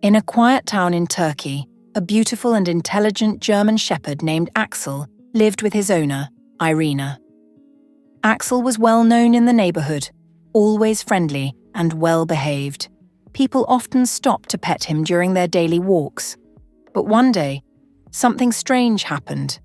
In a quiet town in Turkey, a beautiful and intelligent German shepherd named Axel lived with his owner, Irina. Axel was well known in the neighborhood, always friendly and well-behaved. People often stopped to pet him during their daily walks. But one day, something strange happened.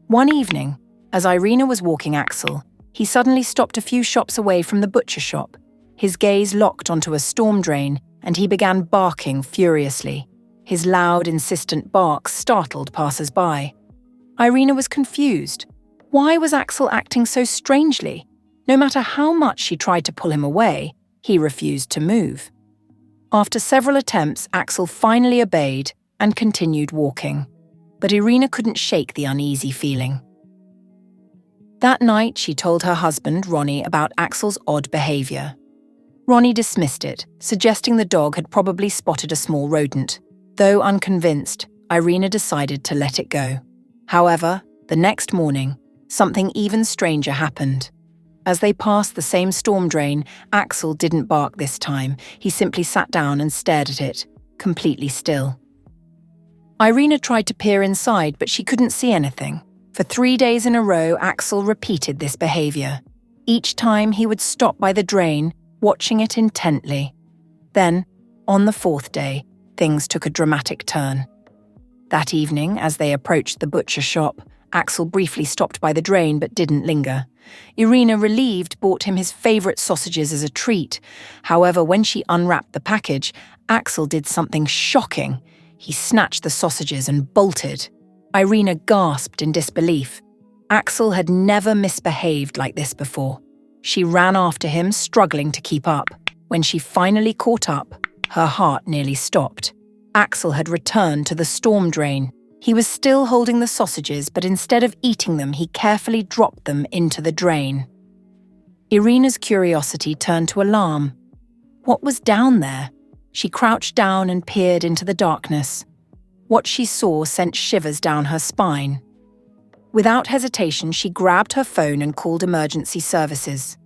One evening, as Irina was walking Axel, he suddenly stopped a few shops away from the butcher shop. His gaze locked onto a storm drain, and he began barking furiously. His loud, insistent barks startled passers-by. Irina was confused. Why was Axel acting so strangely? No matter how much she tried to pull him away, he refused to move. After several attempts, Axel finally obeyed and continued walking. But Irina couldn't shake the uneasy feeling. That night, she told her husband, Ronnie, about Axel's odd behavior. Ronnie dismissed it, suggesting the dog had probably spotted a small rodent. Though unconvinced, Irina decided to let it go. However, the next morning, something even stranger happened. As they passed the same storm drain, Axel didn't bark this time. He simply sat down and stared at it, completely still. Irina tried to peer inside, but she couldn't see anything. For 3 days in a row, Axel repeated this behavior. Each time he would stop by the drain, watching it intently. Then, on the 4th day, things took a dramatic turn. That evening, as they approached the butcher shop, Axel briefly stopped by the drain but didn't linger. Irina, relieved, bought him his favorite sausages as a treat. However, when she unwrapped the package, Axel did something shocking. He snatched the sausages and bolted. Irina gasped in disbelief. Axel had never misbehaved like this before. She ran after him, struggling to keep up. When she finally caught up, her heart nearly stopped. Axel had returned to the storm drain. He was still holding the sausages, but instead of eating them, he carefully dropped them into the drain. Irina's curiosity turned to alarm. What was down there? She crouched down and peered into the darkness. What she saw sent shivers down her spine. Without hesitation, she grabbed her phone and called emergency services.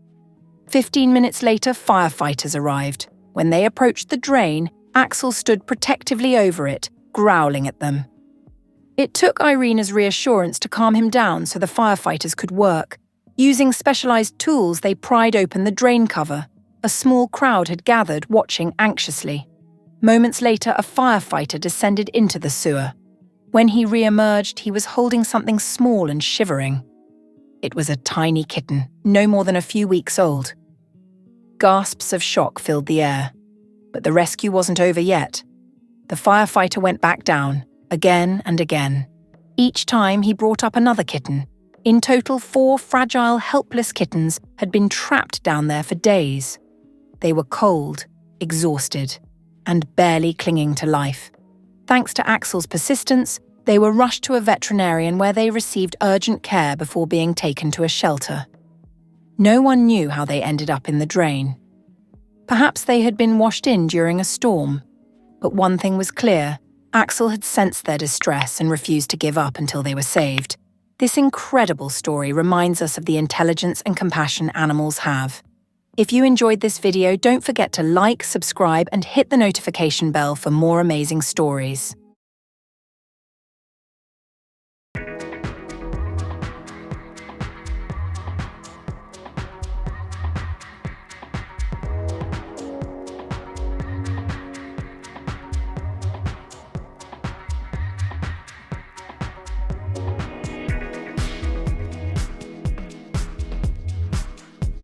15 minutes later, firefighters arrived. When they approached the drain, Axel stood protectively over it, growling at them. It took Irina's reassurance to calm him down so the firefighters could work. Using specialized tools, they pried open the drain cover. A small crowd had gathered, watching anxiously. Moments later, a firefighter descended into the sewer. When he re-emerged, he was holding something small and shivering. It was a tiny kitten, no more than a few weeks old. Gasps of shock filled the air. But the rescue wasn't over yet. The firefighter went back down, again and again. Each time he brought up another kitten. In total, 4 fragile, helpless kittens had been trapped down there for days. They were cold, exhausted, and barely clinging to life. Thanks to Axel's persistence, they were rushed to a veterinarian where they received urgent care before being taken to a shelter. No one knew how they ended up in the drain. Perhaps they had been washed in during a storm. But one thing was clear: Axel had sensed their distress and refused to give up until they were saved. This incredible story reminds us of the intelligence and compassion animals have. If you enjoyed this video, don't forget to like, subscribe, and hit the notification bell for more amazing stories.